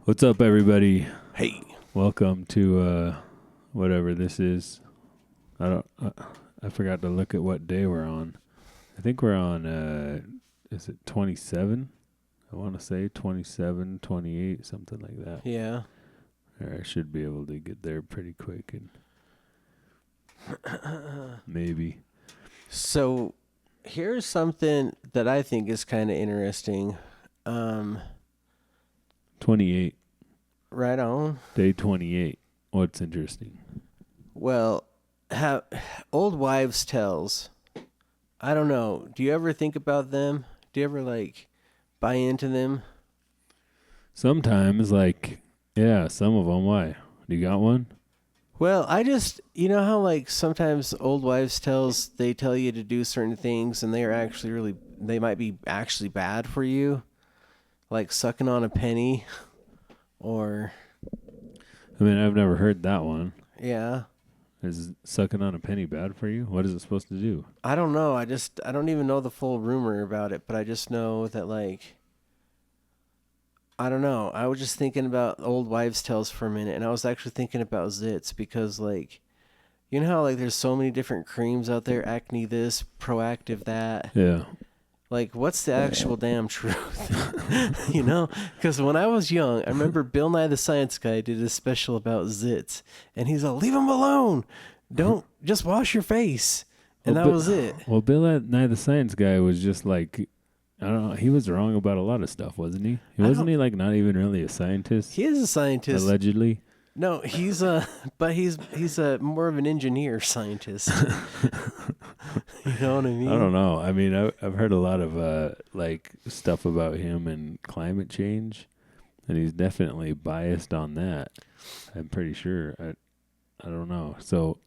What's up, everybody? Hey. Welcome to whatever this is. I forgot to look at what day we're on. I think we're on is it 27? I want to say 27, 28, something like that. Yeah. Or I should be able to get there pretty quick and maybe. So here's something that I think is kind of interesting. 28. Right on. Day 28. What's interesting? Well, old wives' tales. I don't know. Do you ever think about them? Do you ever buy into them? Sometimes, yeah, some of them. Why? Do you got one? Well, you know how sometimes old wives' tales, they tell you to do certain things and they might be actually bad for you, like sucking on a penny, or. I mean, I've never heard that one. Yeah. Is sucking on a penny bad for you? What is it supposed to do? I don't know. I don't even know the full rumor about it, but I just know that I don't know. I was just thinking about old wives' tales for a minute, and I was actually thinking about zits because you know how there's so many different creams out there, acne this, proactive that. Yeah. What's the actual damn truth? You know? Because when I was young, I remember Bill Nye the Science Guy did a special about zits. And he's like, leave them alone. Don't, just wash your face. And that was it. Well, Bill Nye the Science Guy was just I don't know, he was wrong about a lot of stuff, wasn't he? Wasn't he not even really a scientist? He is a scientist. Allegedly. No, he's more of an engineer scientist. You know what I mean? I don't know. I mean, I've heard a lot of stuff about him and climate change, and he's definitely biased on that. I'm pretty sure. I don't know. So,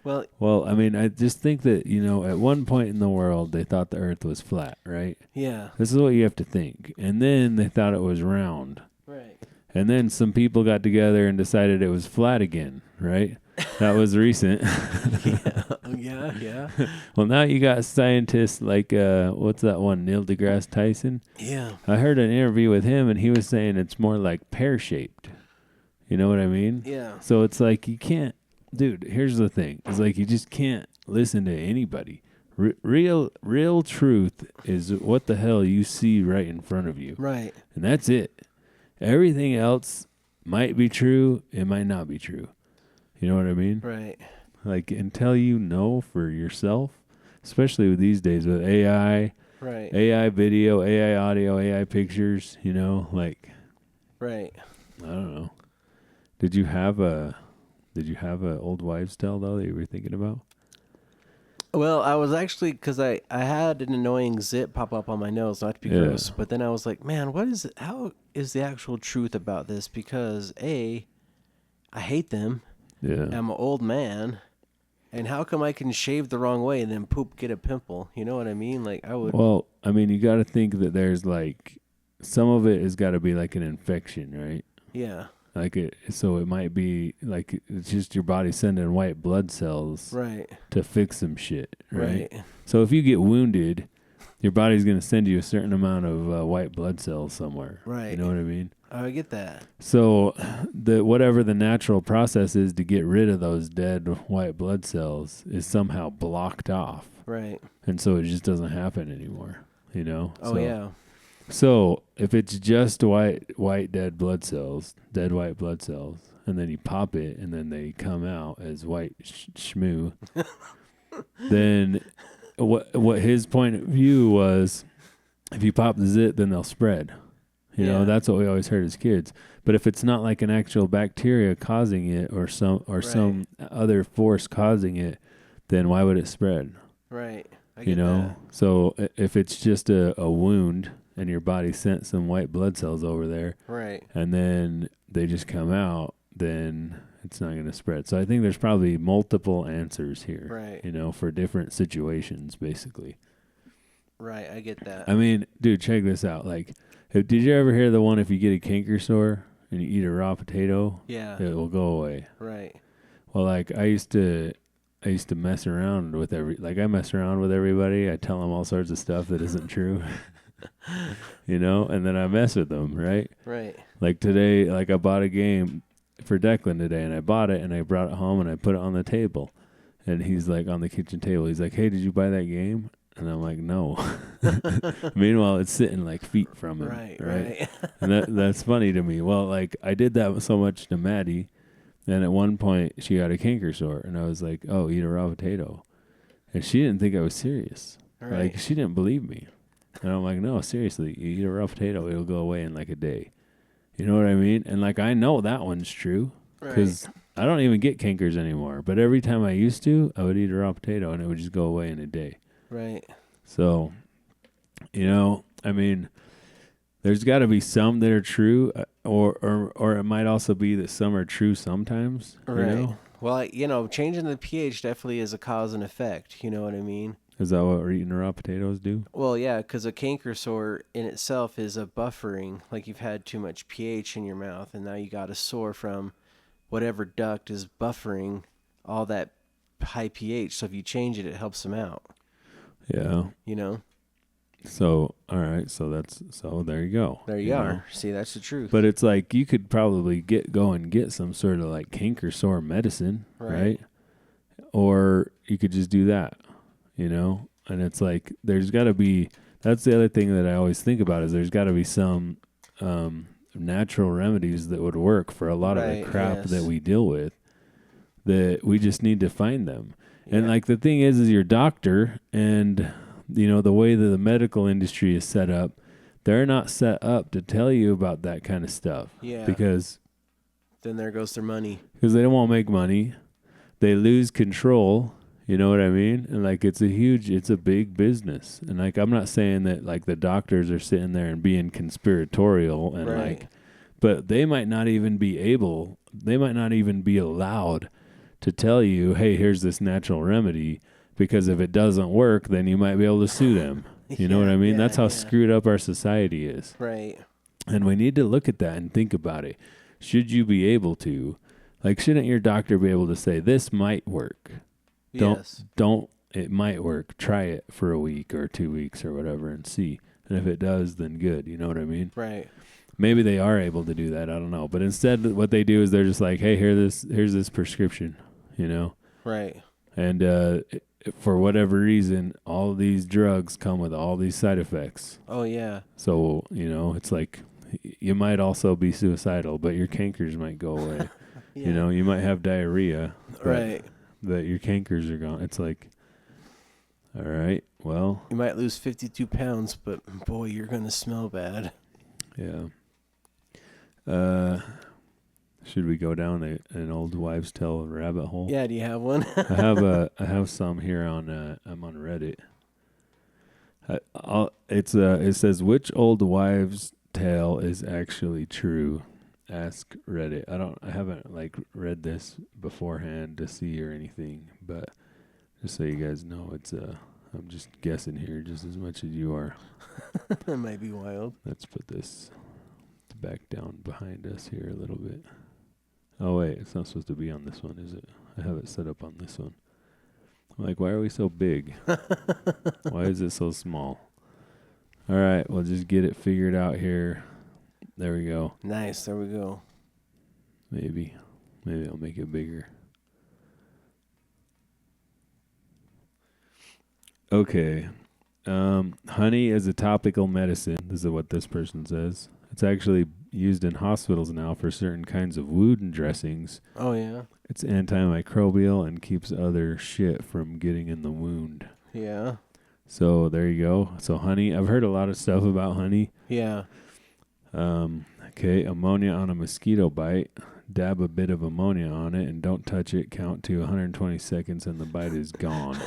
well, I mean, I just think that at one point in the world they thought the Earth was flat, right? Yeah. This is what you have to think, and then they thought it was round. Right. And then some people got together and decided it was flat again, right? That was recent. Yeah. Well, now you got scientists what's that one, Neil deGrasse Tyson? Yeah. I heard an interview with him, and he was saying it's more like pear-shaped. You know what I mean? Yeah. So it's you can't, dude, here's the thing. It's you just can't listen to anybody. Real truth is what the hell you see right in front of you. Right. And that's it. Everything else might be true, it might not be true. You know what I mean? Right. Until you know for yourself, especially with these days with AI, right. AI video, AI audio, AI pictures, Right. I don't know. Did you have a old wives' tale though that you were thinking about? Well, I was actually, because I had an annoying zit pop up on my nose, not to be gross, but then I was like, man, how is the actual truth about this? Because I hate them. Yeah. I'm an old man. And how come I can shave the wrong way and then get a pimple? You know what I mean? I would. Well, I mean, you got to think that there's some of it has got to be an infection, right? Yeah. So it might be it's just your body sending white blood cells right to fix some shit, right? Right. So if you get wounded, your body's going to send you a certain amount of white blood cells somewhere. Right. You know what I mean? I get that. So whatever the natural process is to get rid of those dead white blood cells is somehow blocked off. Right. And so it just doesn't happen anymore, Oh, yeah. So if it's just white dead white blood cells, and then you pop it, and then they come out as white shmoo, then what his point of view was, if you pop the zit, then they'll spread. You know, that's what we always heard as kids. But if it's not an actual bacteria causing it, or some other force causing it, then why would it spread? Right. I get that. So if it's just a wound, and your body sent some white blood cells over there, right, and then they just come out, then it's not going to spread. So I think there's probably multiple answers here, right, for different situations, basically. Right, I get that. I mean, dude, check this out. Did you ever hear the one, if you get a canker sore and you eat a raw potato, yeah, it will go away? Right. Well, I used to mess around with I mess around with everybody. I tell them all sorts of stuff that isn't true. you know, and then I mess with them, right? Right. Like today, like I bought a game for Declan today, and I bought it, and I brought it home, and I put it on the table. And he's like on the kitchen table. He's like, "Hey, did you buy that game?" And I'm like, "No." Meanwhile, it's sitting like feet from him. Right. And that's funny to me. Well, like I did that so much to Maddie, and at one point she got a canker sore, and I was like, "Oh, eat a raw potato," and she didn't think I was serious. Right. Like she didn't believe me, and I'm like, "No, seriously, you eat a raw potato, it'll go away in like a day." You know what I mean? And like I know that one's true because I don't even get cankers anymore. But every time I used to, I would eat a raw potato and it would just go away in a day. Right. So, you know, I mean, there's got to be some that are true, or it might also be that some are true sometimes. Right. You know? Well, you know, changing the pH definitely is a cause and effect. You know what I mean? Is that what eating raw potatoes do? Well, yeah, because a canker sore in itself is a buffering. Like you've had too much pH in your mouth, and now you got a sore from whatever duct is buffering all that high pH. So if you change it, it helps them out. Yeah. You know? So, all right. So there you go. There you are. Know? See, that's the truth. But it's like you could probably go and get some sort of like canker sore medicine, right? Or you could just do that, you know? And it's like there's got to be, that's the other thing that I always think about is there's got to be some natural remedies that would work for a lot of the crap that we deal with, that we just need to find them. Yeah. And like the thing is your doctor and, you know, the way that the medical industry is set up, they're not set up to tell you about that kind of stuff. Yeah. Because then there goes their money. Because they don't want to make money. They lose control. You know what I mean? And like it's a big business. And like I'm not saying that like the doctors are sitting there and being conspiratorial and like, but they might not even be allowed to tell you, hey, here's this natural remedy, because if it doesn't work, then you might be able to sue them. You know what I mean? That's how screwed up our society is. Right. And we need to look at that and think about it. Should you be able to, like, shouldn't your doctor be able to say, this might work? It might work. Try it for a week or 2 weeks or whatever and see. And if it does, then good. You know what I mean? Right. Maybe they are able to do that. I don't know. But instead, what they do is they're just like, hey, here's this prescription, you know? Right. And for whatever reason, all these drugs come with all these side effects. Oh, yeah. So, you know, it's like you might also be suicidal, but your cankers might go away. Yeah. You know, you might have diarrhea. Right. That your cankers are gone. It's like, all right, well. You might lose 52 pounds, but boy, you're going to smell bad. Yeah. Should we go down an old wives' tale rabbit hole? Yeah, do you have one? I have some here on I'm on Reddit. It says, which old wives' tale is actually true? Ask Reddit. I haven't like read this beforehand to see or anything, but just so you guys know, I'm just guessing here just as much as you are. That might be wild. Let's put this back down behind us here a little bit. Oh wait, it's not supposed to be on this one, is it? I have it set up on this one. I'm like, why are we so big? Why is it so small? All right, we'll just get it figured out here. There we go. Nice. There we go. Maybe I'll make it bigger. Okay. Honey is a topical medicine. This is what this person says. It's actually used in hospitals now for certain kinds of wound dressings. Oh, yeah? It's antimicrobial and keeps other shit from getting in the wound. Yeah. So there you go. So honey, I've heard a lot of stuff about honey. Yeah. Okay, ammonia on a mosquito bite. Dab a bit of ammonia on it and don't touch it. Count to 120 seconds and the bite is gone.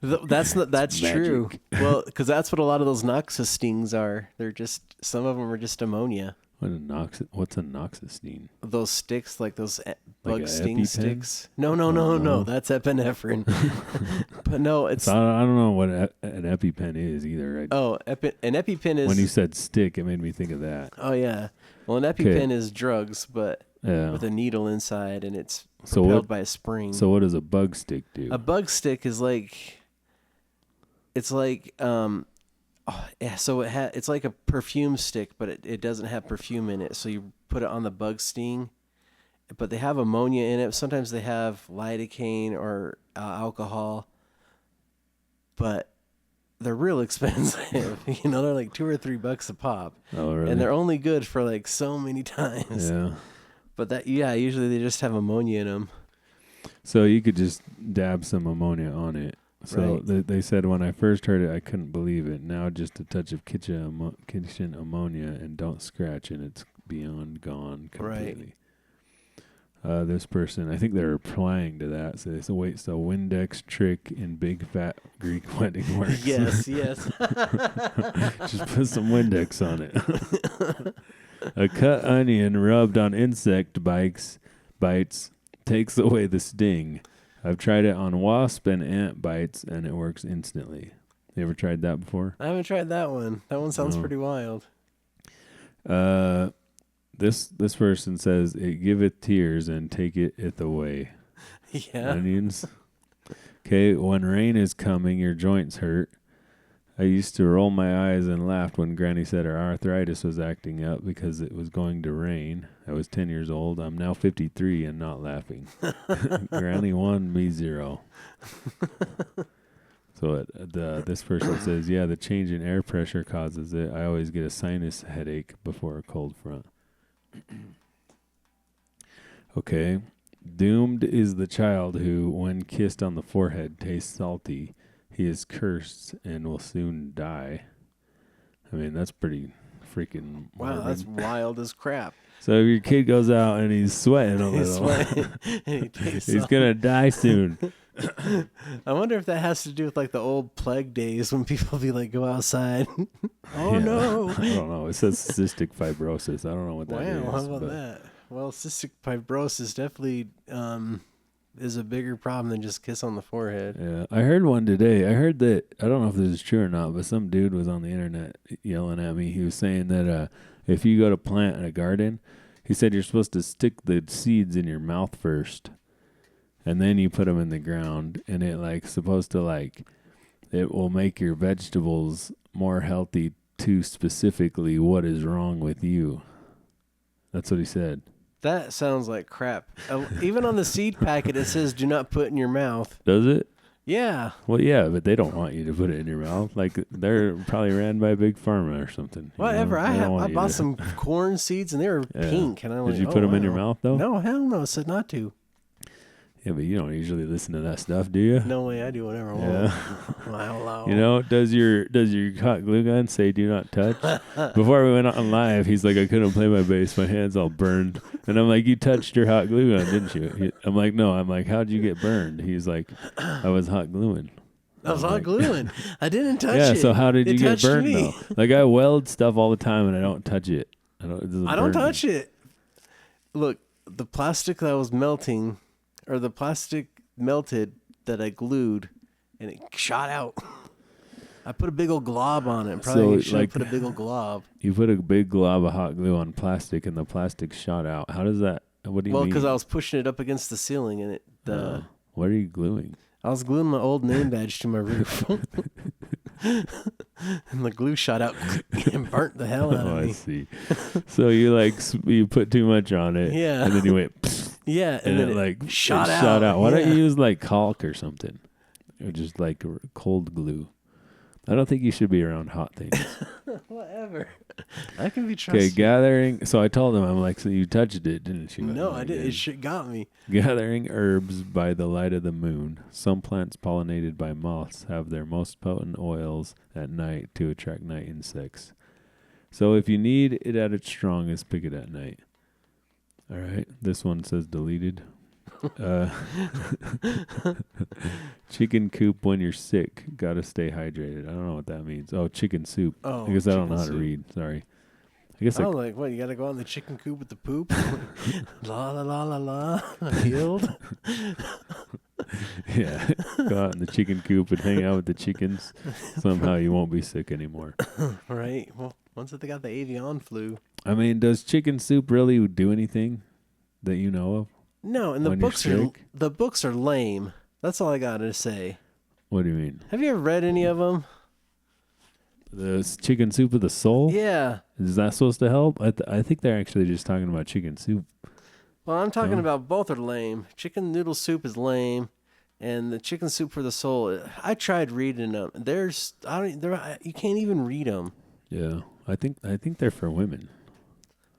That's true. Well, because that's what a lot of those Noxus stings are. They're just, some of them are just ammonia. What's a Noxustine? Those sticks, like those bug like sting EpiPen? sticks. No. That's epinephrine. But no, it's. So I don't know what an EpiPen is either. An EpiPen is. When you said stick, it made me think of that. Oh yeah. Well, an EpiPen is drugs, but with a needle inside, and it's propelled by a spring. So what does a bug stick do? A bug stick is like. It's like Yeah, so it's like a perfume stick, but it doesn't have perfume in it. So you put it on the bug sting, but they have ammonia in it. Sometimes they have lidocaine or alcohol, but they're real expensive. They're like $2 or $3 a pop. Oh, really? And they're only good for like so many times. Yeah. But usually they just have ammonia in them. So you could just dab some ammonia on it. So Right. they said when I first heard it, I couldn't believe it. Now just a touch of kitchen ammonia and don't scratch, and it's beyond gone completely. Right. This person, I think they're replying to that. So they said, wait, so Windex trick in big fat Greek wedding works. Yes. Just put some Windex on it. A cut onion rubbed on insect bites takes away the sting. I've tried it on wasp and ant bites, and it works instantly. You ever tried that before? I haven't tried that one. That one sounds pretty wild. This person says, it giveth tears and taketh away. Yeah. Onions. Okay, when rain is coming, your joints hurt. I used to roll my eyes and laughed when Granny said her arthritis was acting up because it was going to rain. I was 10 years old. I'm now 53 and not laughing. Granny 1, me 0. So this person says, yeah, the change in air pressure causes it. I always get a sinus headache before a cold front. Okay. Doomed is the child who, when kissed on the forehead, tastes salty. He is cursed and will soon die. I mean, that's pretty freaking morbid. Wow, that's wild as crap. So if your kid goes out and he's sweating a little, and he's going to die soon. I wonder if that has to do with like the old plague days when people be like, go outside. No. I don't know. It says cystic fibrosis. I don't know what that is. Wow, how about that? Well, cystic fibrosis definitely is a bigger problem than just kiss on the forehead. Yeah, I heard one today. I heard that, I don't know if this is true or not, but some dude was on the internet yelling at me. He was saying that if you go to plant in a garden, he said you're supposed to stick the seeds in your mouth first, and then you put them in the ground, and it supposed to it will make your vegetables more healthy to specifically what is wrong with you. That's what he said. That sounds like crap. Even on the seed packet, it says "do not put in your mouth." Does it? Yeah. Well, yeah, but they don't want you to put it in your mouth. They're probably ran by Big Pharma or something. Whatever. I bought some corn seeds and they were pink, and Did you put them in your mouth though? No, hell no. It said not to. Yeah, but you don't usually listen to that stuff, do you? No way. I do whatever I want. Yeah. You know, does your hot glue gun say "do not touch"? Before we went on live, he's like, "I couldn't play my bass. My hands all burned." And I'm like, "You touched your hot glue gun, didn't you?" I'm like, "No." I'm like, "How'd you get burned?" He's like, "I was hot gluing." I was hot gluing. I didn't touch it. Yeah. So how did you get burned me. though? I weld stuff all the time and I don't touch it. I don't touch it. Look, the plastic that was melting, or the plastic melted that I glued, and it shot out. I put a big old glob on it. Probably should have put a big old glob. You put a big glob of hot glue on plastic, and the plastic shot out. How does that? What do you mean? Well, because I was pushing it up against the ceiling, and what are you gluing? I was gluing my old name badge to my roof. And the glue shot out and burnt the hell out of me. I see. So you put too much on it. Yeah. And then you went. Pfft, yeah. And then it shot out. Why don't you use caulk or something? Or just cold glue. I don't think you should be around hot things. Whatever. I can be trusted. Okay, gathering. So I told him, I'm like, so you touched it, didn't you? No, I didn't. It got me. Gathering herbs by the light of the moon. Some plants pollinated by moths have their most potent oils at night to attract night insects. So if you need it at its strongest, pick it at night. All right. This one says deleted. Chicken coop when you're sick. Gotta stay hydrated. I don't know what that means. Oh, chicken soup. Oh, I guess I don't know how to read. Sorry. I guess what? You gotta go out in the chicken coop with the poop? La la la la la. Healed. Yeah. Go out in the chicken coop and hang out with the chickens. Somehow you won't be sick anymore. Right. Well, once they got the avian flu. I mean, does chicken soup really do anything that you know of? No, and the books are lame. That's all I gotta say. What do you mean? Have you ever read any of them? chicken soup of the soul? Yeah. Is that supposed to help? I think they're actually just talking about chicken soup. Well, I'm talking No? about both are lame. Chicken noodle soup is lame, and the chicken soup for the soul. I tried reading them. You can't even read them. Yeah, I think they're for women.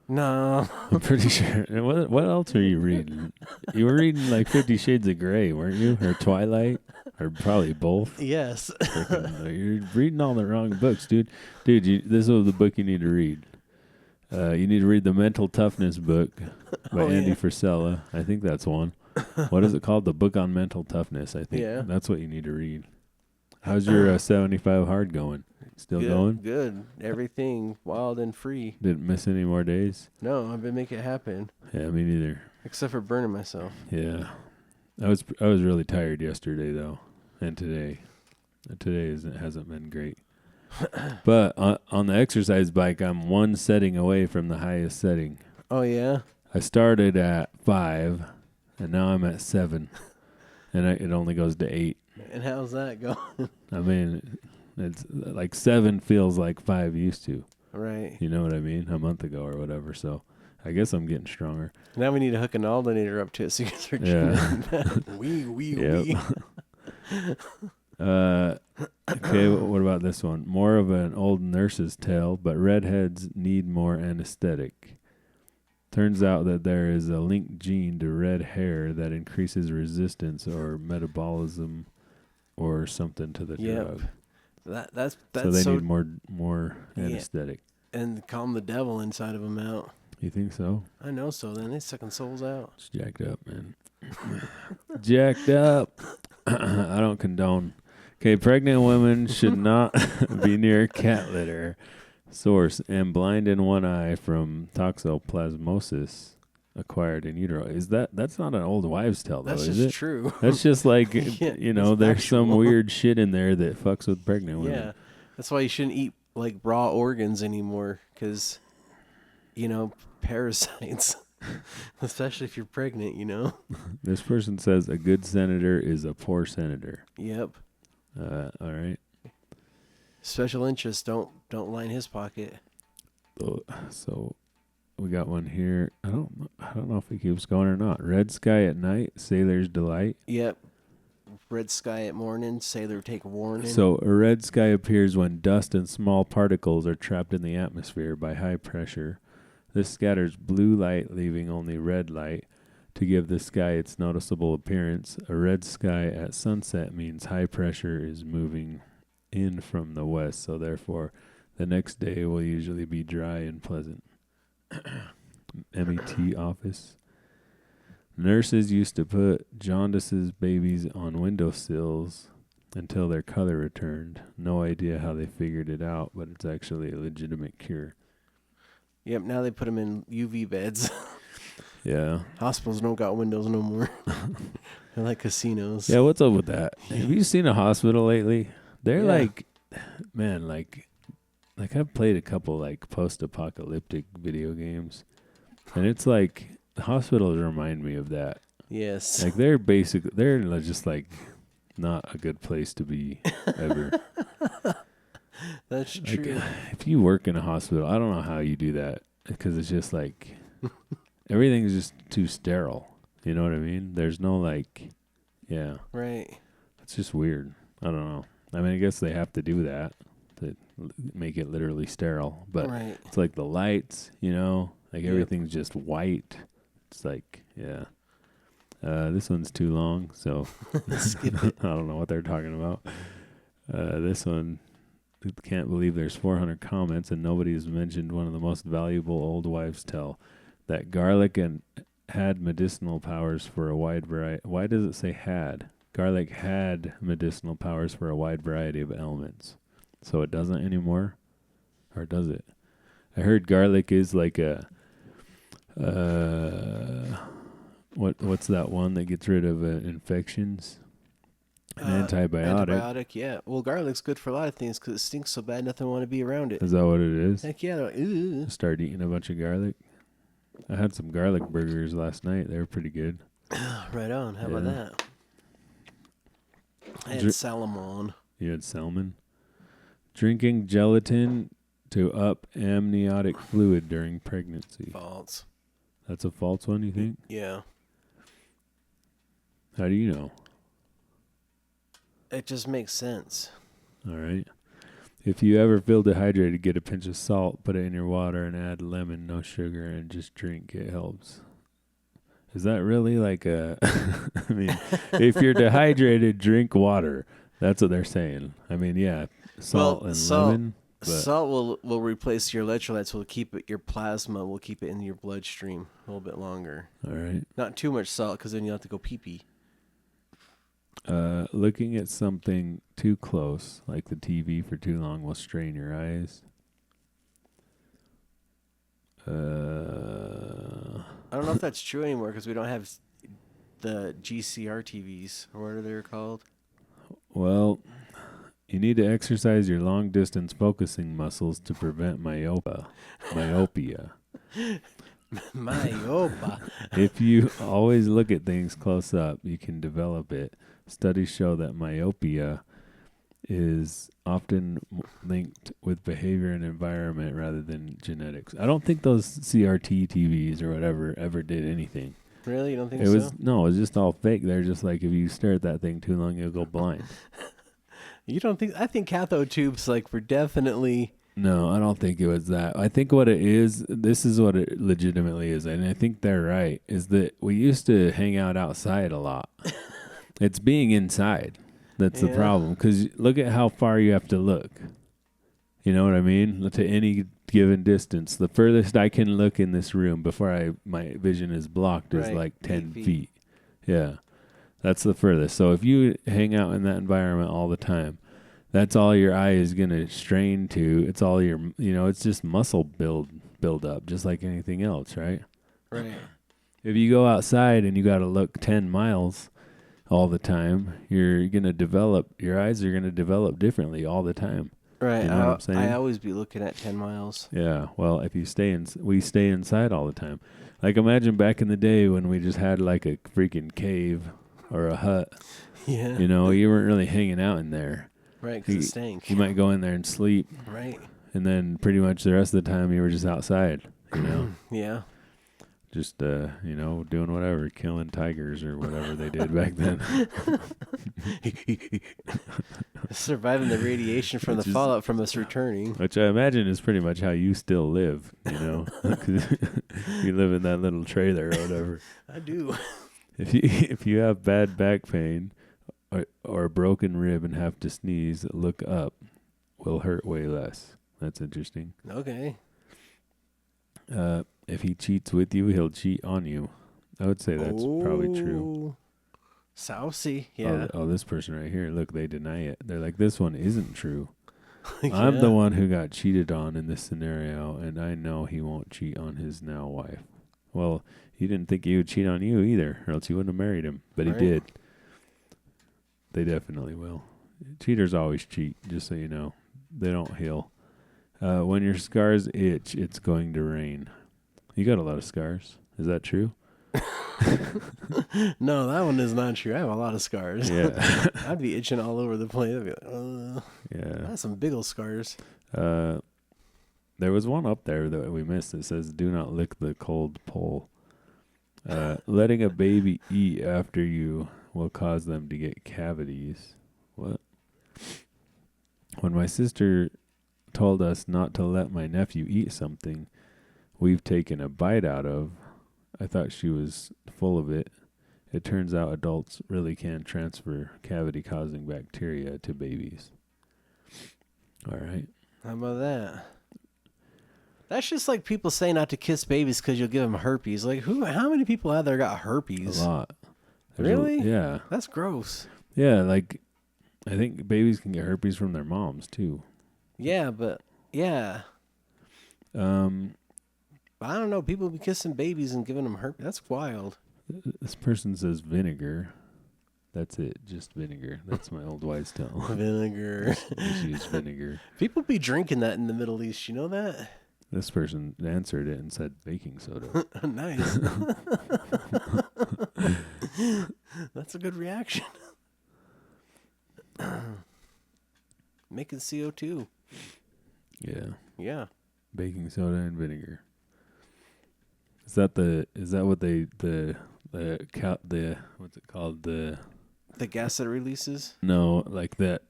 No. I'm pretty sure. And what else are you reading? You were reading like 50 Shades of Grey, weren't you? Or Twilight? Or probably both. Yes. You're reading all the wrong books, dude. Dude, this is the book you need to read. You need to read the Mental Toughness book by Andy Frisella. I think that's one. What is it called? The Book on Mental Toughness, I think. Yeah. That's what you need to read. How's your 75 hard going? Still going? Good. Everything wild and free. Didn't miss any more days? No, I've been making it happen. Yeah, me neither. Except for burning myself. Yeah. I was really tired yesterday, though, and today. Today hasn't been great. But on the exercise bike, I'm one setting away from the highest setting. Oh, yeah? I started at 5, and now I'm at 7, and it only goes to 8. And how's that going? I mean, it's like 7 feels like 5 used to. Right. You know what I mean? A month ago or whatever. So I guess I'm getting stronger. Now we need to hook an alternator up to it so you can start doing wee. Okay, what about this one? More of an old nurse's tale, but redheads need more anesthetic. Turns out that there is a linked gene to red hair that increases resistance or metabolism or something to the drug. That's so they need more anesthetic. And calm the devil inside of them out. You think so? I know so. Then they sucking souls out. It's jacked up, man. Jacked up. I don't condone. Okay, pregnant women should not be near cat litter. Source: am blind in one eye from toxoplasmosis acquired in utero. That's not an old wives' tale, though, That's is just it? true. That's just like, there's some factual. weird shit in there that fucks with pregnant women. Yeah. That's why you shouldn't eat like raw organs anymore because, parasites. Especially if you're pregnant, This person says a good senator is a poor senator. Yep. All right. Special interests don't line his pocket. So we got one here. I don't know if it keeps going or not. Red sky at night, sailor's delight. Yep. Red sky at morning, sailor take warning. So a red sky appears when dust and small particles are trapped in the atmosphere by high pressure. This scatters blue light, leaving only red light to give the sky its noticeable appearance. A red sky at sunset means high pressure is moving in from the west, so therefore the next day will usually be dry and pleasant. MET office. Nurses used to put jaundice's babies on windowsills until their color returned. No idea how they figured it out, but it's actually a legitimate cure. Yep, now they put them in UV beds. Yeah. Hospitals don't got windows no more. They're like casinos. Yeah, what's up with that? Have you seen a hospital lately? They're like I've played a couple like post-apocalyptic video games, and it's like the hospitals remind me of that. Yes. Like they're just like not a good place to be ever. That's true. Like, if you work in a hospital, I don't know how you do that because it's just like everything's just too sterile. You know what I mean? There's no yeah. Right. It's just weird. I don't know. I mean, I guess they have to do that to make it literally sterile. But It's like the lights, like everything's just white. It's like, yeah. This one's too long, so skip it. I don't know what they're talking about. This one, can't believe there's 400 comments and nobody has mentioned one of the most valuable old wives' tale, that garlic had medicinal powers for a wide variety. Why does it say had? Garlic had medicinal powers for a wide variety of ailments. So it doesn't anymore? Or does it? I heard garlic is like a what's that one that gets rid of infections? An antibiotic. Antibiotic, yeah. Well, garlic's good for a lot of things because it stinks so bad nothing want to be around it. Is that what it is? Heck yeah. Like, ooh. Start eating a bunch of garlic. I had some garlic burgers last night. They were pretty good. Right on. How about that? I had salmon. You had salmon? Drinking gelatin to up amniotic fluid during pregnancy. False. That's a false one, you think? Yeah. How do you know? It just makes sense. All right. If you ever feel dehydrated, get a pinch of salt, put it in your water, and add lemon, no sugar, and just drink. It helps. Is that really like a... I mean, if you're dehydrated, drink water. That's what they're saying. I mean, yeah, salt and lemon. But Salt will replace your electrolytes. Will keep it, your plasma will keep it in your bloodstream a little bit longer. all right. Not too much salt, because then you'll have to go pee-pee. Looking at something too close, like the TV, for too long will strain your eyes. I don't know if that's true anymore, because we don't have the GCR TVs, or what are they called? Well, you need to exercise your long-distance focusing muscles to prevent myopia. Myopia. If you always look at things close up, you can develop it. Studies show that myopia is often linked with behavior and environment rather than genetics. I don't think those CRT TVs or whatever ever did anything. Really? You don't think It so? was no, it was just all fake. They're just like, if you stare at that thing too long, you'll go blind. You don't think? I think cathode tubes were definitely. No, I don't think it was that. I think what it is, this is what it legitimately is, and I think they're right, is that we used to hang out outside a lot. It's being inside that's the problem, because look at how far you have to look. You know what I mean? To any given distance. The furthest I can look in this room before my vision is blocked is like 10 feet. Yeah, that's the furthest. So if you hang out in that environment all the time, that's all your eye is going to strain to. It's all your, it's just muscle build up, just like anything else, right? Right. If you go outside and you got to look 10 miles all the time, your eyes are going to develop differently all the time. Right. You know what I'm saying? I always be looking at 10 miles. Yeah. Well, if you we stay inside all the time. Like, imagine back in the day when we just had like a freaking cave or a hut. Yeah. You weren't really hanging out in there. Right, because it stank. You might go in there and sleep. Right. And then pretty much the rest of the time you were just outside, Yeah. Just, doing whatever, killing tigers or whatever they did back then. Surviving the radiation from the fallout from us returning. Which I imagine is pretty much how you still live, 'cause you live in that little trailer or whatever. I do. If you have bad back pain or a broken rib and have to sneeze, look up. Will hurt way less. That's interesting. Okay. If he cheats with you, he'll cheat on you. I would say that's probably true. Saucy, yeah. Oh, this person right here, look, they deny it. They're like, this one isn't true. I'm the one who got cheated on in this scenario, and I know he won't cheat on his now wife. Well, he didn't think he would cheat on you either, or else you wouldn't have married him. But he did. They definitely will. Cheaters always cheat, just so you know. They don't heal. When your scars itch, it's going to rain. You got a lot of scars. Is that true? No, that one is not true. I have a lot of scars. Yeah. I'd be itching all over the place. I'd be like, Yeah. I have some big old scars. There was one up there that we missed. It says, do not lick the cold pole. Letting a baby eat after you will cause them to get cavities. What? When my sister told us not to let my nephew eat something we've taken a bite out of, I thought she was full of it. It turns out adults really can transfer cavity-causing bacteria to babies. All right. How about that? That's just like people say not to kiss babies because you'll give them herpes. Like, how many people out there got herpes? A lot. Really? Yeah. That's gross. Yeah, like, I think babies can get herpes from their moms, too. Yeah, but, yeah. I don't know. People be kissing babies and giving them herpes. That's wild. This person says vinegar. That's it. Just vinegar. That's my old wives' tale. Vinegar. Just use vinegar. People be drinking that in the Middle East. You know that? This person answered it and said baking soda. Nice. That's a good reaction. making CO2. Yeah. Yeah. Baking soda and vinegar. Is that what the what's it called? The gas that it releases? No, like that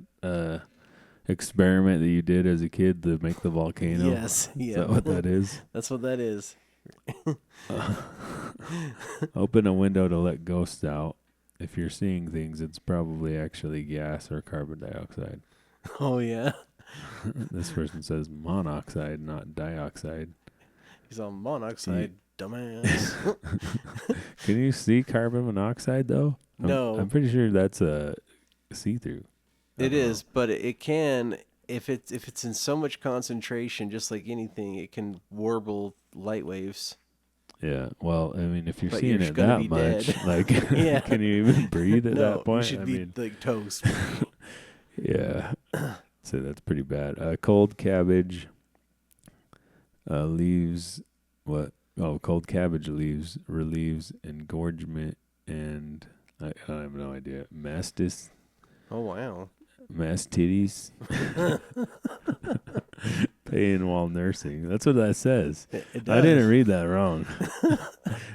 experiment that you did as a kid to make the volcano. Yes. Yeah. Is that what that is? That's what that is. Open a window to let ghosts out. If you're seeing things, it's probably actually gas or carbon dioxide. Oh, yeah. This person says monoxide, not dioxide. He's on monoxide, dumbass. Can you see carbon monoxide, though? No. I'm pretty sure that's a see-through. It is, but it can, if it's in so much concentration, just like anything, it can warble light waves. Yeah, well, I mean, if you're But seeing you're it gonna that be much, dead. like, Yeah. can you even breathe at No, that point? you should be like toast. Yeah, so that's pretty bad. Cold cabbage leaves what? Oh, cold cabbage leaves relieves engorgement and I have no idea. Mastis, Oh, wow. mastitis. Pain while nursing. That's what that says. It I does. didn't read that wrong.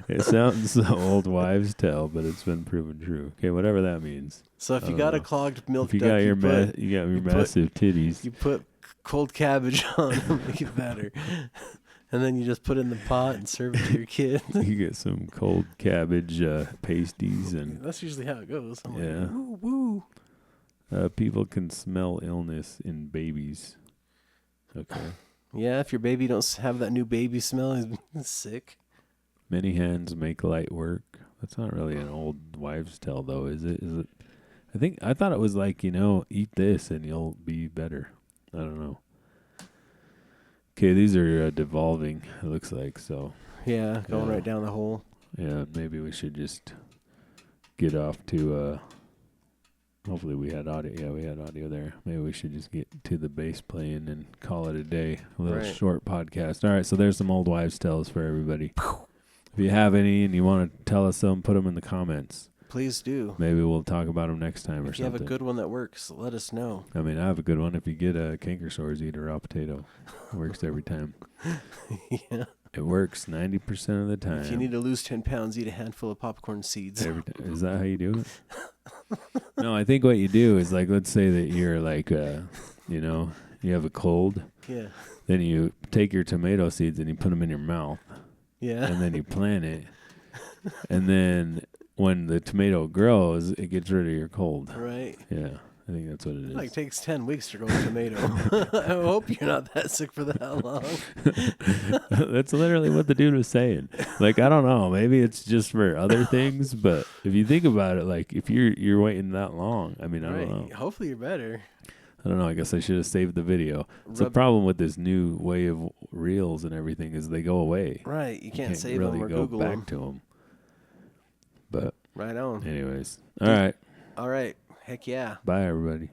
It sounds old wives' tale, but it's been proven true. Okay, whatever that means. So if you got a clogged milk If you duct, got your you put massive titties. you put cold cabbage on to make it better. And then you just put it in the pot and serve it to your kid. You get some cold cabbage pasties and That's usually how it goes. I'm yeah. like, woo, woo. People can smell illness in babies. Okay. Yeah, if your baby don't have that new baby smell, he's sick. Many hands make light work. That's not really an old wives' tale, though, is it? Is it? I thought it was like, eat this and you'll be better. I don't know. Okay, these are devolving, it looks like, so. Yeah, going right down the hole. Yeah, maybe we should just get off to, hopefully we had audio. Yeah, we had audio there. Maybe we should just get to the bass playing and call it a day. A little short podcast. All right, so there's some old wives' tales for everybody. If you have any and you want to tell us some, put them in the comments. Please do. Maybe we'll talk about them next time or something. If you have a good one that works, let us know. I mean, I have a good one. If you get a canker sores, eat a raw potato. It works every time. Yeah. It works 90% of the time. If you need to lose 10 pounds, eat a handful of popcorn seeds. Every time. Is that how you do it? No, I think what you do is, like, let's say that you're like, you have a cold. Yeah. Then you take your tomato seeds and you put them in your mouth. Yeah. And then you plant it. And then when the tomato grows, it gets rid of your cold. Right. Yeah, I think that's what it is. It like takes 10 weeks to grow a tomato. I hope you're not that sick for that long. That's literally what the dude was saying. Like, I don't know, maybe it's just for other things, but if you think about it, like, if you're waiting that long, I mean, I don't know. Hopefully you're better. I don't know. I guess I should have saved the video. It's the problem with this new way of reels and everything is they go away. Right. You can't save really them or go Google back them. to them. But right on. anyways, all right. All right. Heck yeah. Bye, everybody.